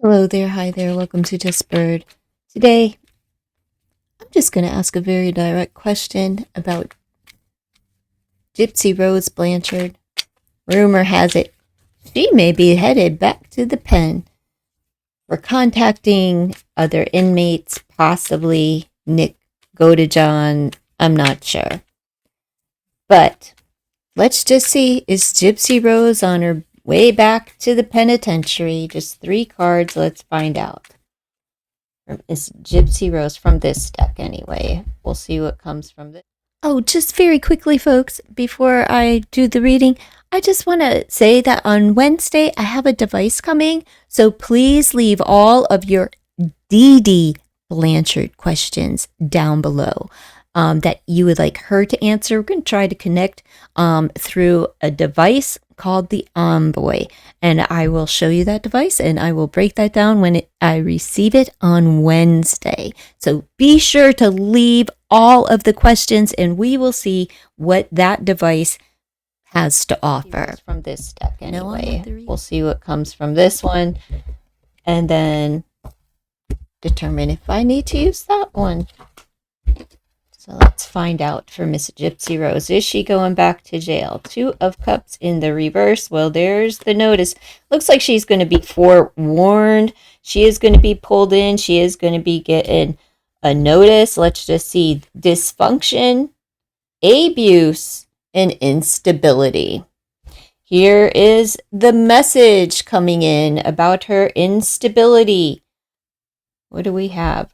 Hello there, hi there, welcome to Just Bird. Today, I'm just going to ask a very direct question about Gypsy Rose Blanchard. Rumor has it she may be headed back to the pen for contacting other inmates, possibly Nick Godejohn. I'm not sure. But let's just see, is Gypsy Rose on her way back to the penitentiary? Just 3 cards, let's find out. Is Gypsy Rose from this deck anyway. We'll see what comes from this. Oh, just very quickly, folks, before I do the reading, I just want to say that on Wednesday I have a device coming, so please leave all of your Dee Dee Blanchard questions down below that you would like her to answer. We're going to try to connect through a device called the Envoy, and I will show you that device and I will break that down when I receive it on Wednesday. So be sure to leave all of the questions and we will see what that device has to offer. From this deck anyway. We'll see what comes from this one and then determine if I need to use that one. So let's find out for Miss Gypsy Rose. Is she going back to jail? 2 of Cups in the reverse. Well, there's the notice. Looks like she's going to be forewarned. She is going to be pulled in. She is going to be getting a notice. Let's just see. Dysfunction, abuse, and instability. Here is the message coming in about her instability. What do we have?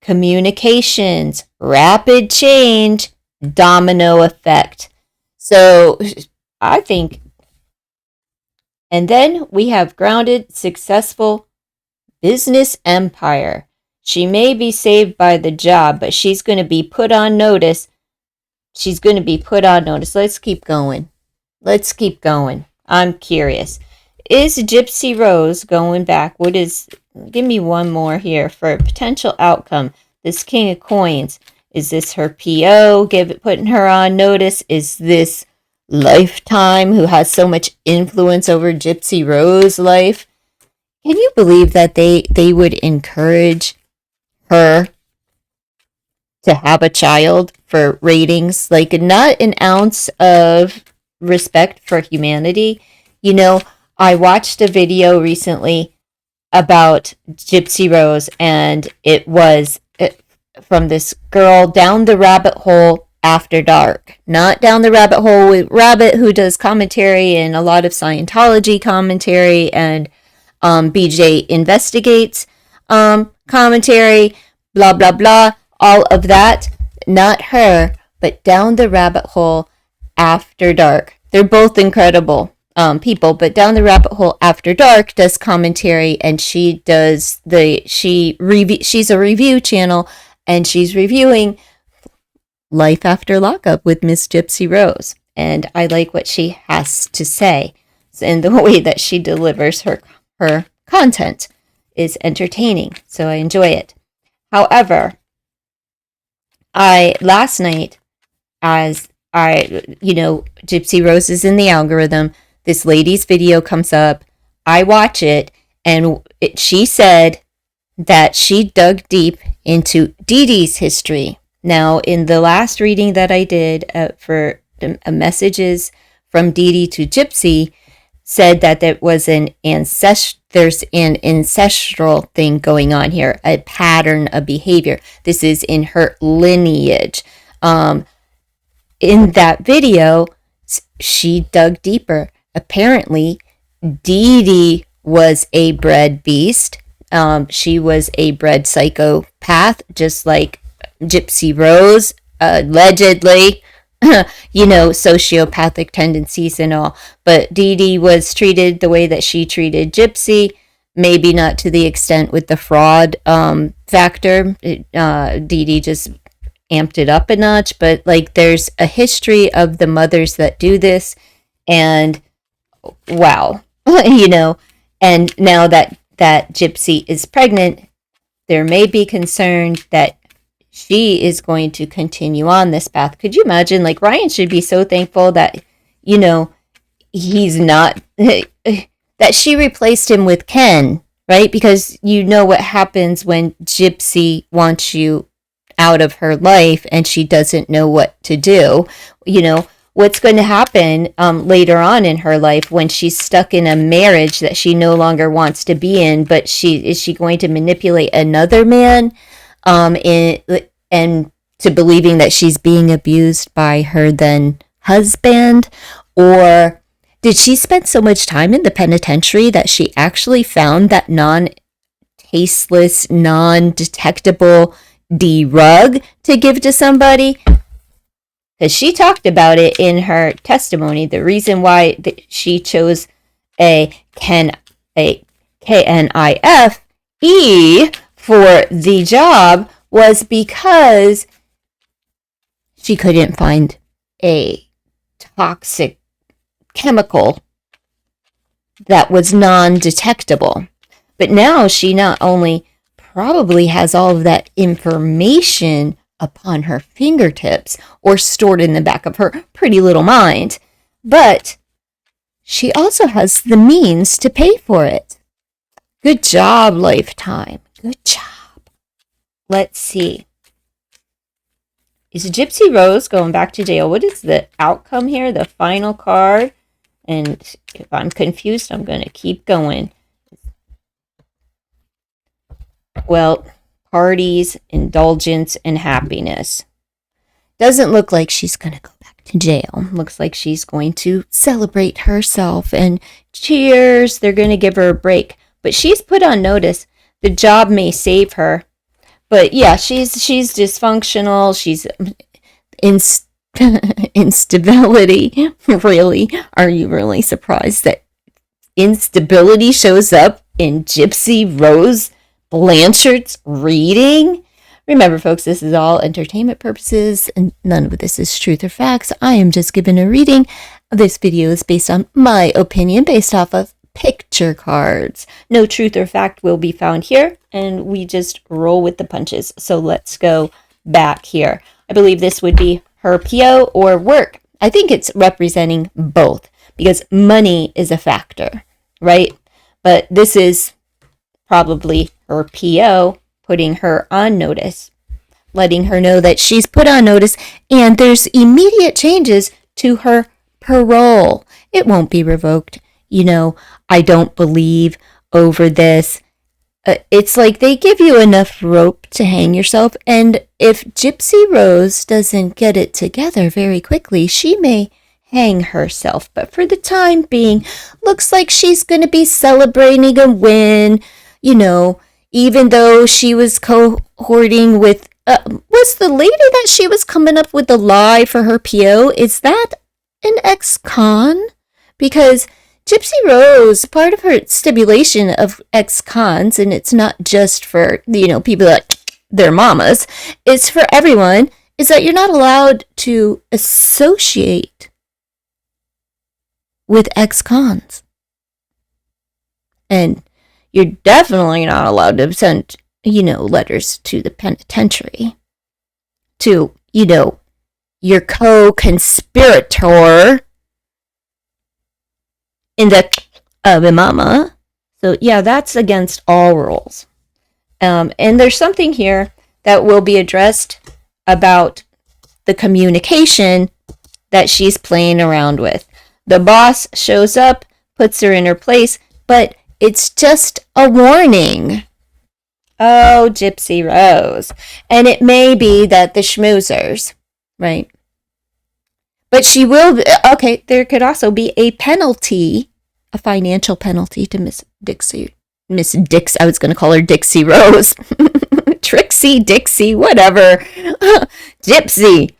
Communications, rapid change, domino effect. So I think, and then we have grounded, successful business empire. She may be saved by the job, but she's going to be put on notice. She's going to be put on notice. Let's keep going. Let's keep going. I'm curious. Is Gypsy Rose going back? Give me one more here for a potential outcome. This King of Coins. Is this her PO putting her on notice? Is this Lifetime, who has so much influence over Gypsy Rose's life? Can you believe that they would encourage her to have a child for ratings? Like, not an ounce of respect for humanity. You know, I watched a video recently about Gypsy Rose, and it was from this girl, Down the Rabbit Hole After Dark. Not Down the Rabbit Hole with Rabbit, who does commentary and a lot of Scientology commentary, and BJ Investigates commentary, blah, blah, blah, all of that. Not her, but Down the Rabbit Hole After Dark. They're both incredible people, but Down the Rabbit Hole After Dark does commentary, and she's a review channel, and she's reviewing Life After Lockup with Miss Gypsy Rose, and I like what she has to say, and the way that she delivers her content is entertaining, so I enjoy it. However, last night, as Gypsy Rose is in the algorithm, this lady's video comes up, I watch it, and she said that she dug deep into Dee Dee's history. Now, in the last reading that I did for messages from Dee Dee to Gypsy, said that there was there's an ancestral thing going on here, a pattern of behavior. This is in her lineage. In that video, she dug deeper. Apparently, Dee Dee was a bred beast. She was a bred psychopath, just like Gypsy Rose, allegedly. Sociopathic tendencies and all. But Dee Dee was treated the way that she treated Gypsy, maybe not to the extent with the fraud factor. Dee Dee just amped it up a notch, but like there's a history of the mothers that do this, and wow, and now that Gypsy is pregnant, there may be concern that she is going to continue on this path. Could you imagine? Like, Ryan should be so thankful that, he's not, that she replaced him with Ken, right? Because you know what happens when Gypsy wants you out of her life and she doesn't know what to do. You know, what's going to happen later on in her life when she's stuck in a marriage that she no longer wants to be in, but is she going to manipulate another man and to believing that she's being abused by her then husband? Or did she spend so much time in the penitentiary that she actually found that non-tasteless, non-detectable drug to give to somebody? Because she talked about it in her testimony. The reason why she chose a KNIFE for the job was because she couldn't find a toxic chemical that was non-detectable. But now she not only probably has all of that information upon her fingertips or stored in the back of her pretty little mind, but she also has the means to pay for it. Good job, Lifetime. Good job. Let's see. Is Gypsy Rose going back to jail? What is the outcome here? The final card? And if I'm confused, I'm going to keep going. Well, parties, indulgence, and happiness. Doesn't look like she's going to go back to jail. Looks like she's going to celebrate herself and cheers. They're going to give her a break. But she's put on notice. The job may save her. But yeah, she's dysfunctional. She's instability. Really? Are you really surprised that instability shows up in Gypsy Rose Blanchard's reading? Remember, folks, this is all entertainment purposes, and none of this is truth or facts. I am just giving a reading. This video is based on my opinion, based off of picture cards. No truth or fact will be found here, and we just roll with the punches. So let's go back here. I believe this would be her PO or work. I think it's representing both because money is a factor, right? But this is probably her PO putting her on notice, letting her know that she's put on notice and there's immediate changes to her parole. It won't be revoked. You know, I don't believe over this. It's like they give you enough rope to hang yourself, and if Gypsy Rose doesn't get it together very quickly, she may hang herself. But for the time being, looks like she's going to be celebrating a win, you know, even though she was cohorting with, was the lady that she was coming up with the lie for her PO, is that an ex-con? Because Gypsy Rose, part of her stipulation of ex-cons, and it's not just for, you know, people that their mamas, it's for everyone, is that you're not allowed to associate with ex-cons. And you're definitely not allowed to send, you know, letters to the penitentiary to, you know, your co-conspirator in the mama. So yeah, that's against all rules. And there's something here that will be addressed about the communication that she's playing around with. The boss shows up, puts her in her place, but it's just a warning. Oh, Gypsy Rose. And it may be that the schmoozers, right? But she will, okay, there could also be a penalty, a financial penalty to Miss Dixie. I was going to call her Dixie Rose. Trixie, Dixie, whatever. Gypsy.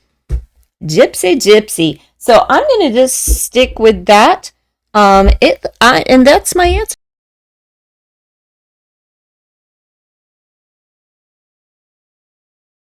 So I'm going to just stick with that. And that's my answer.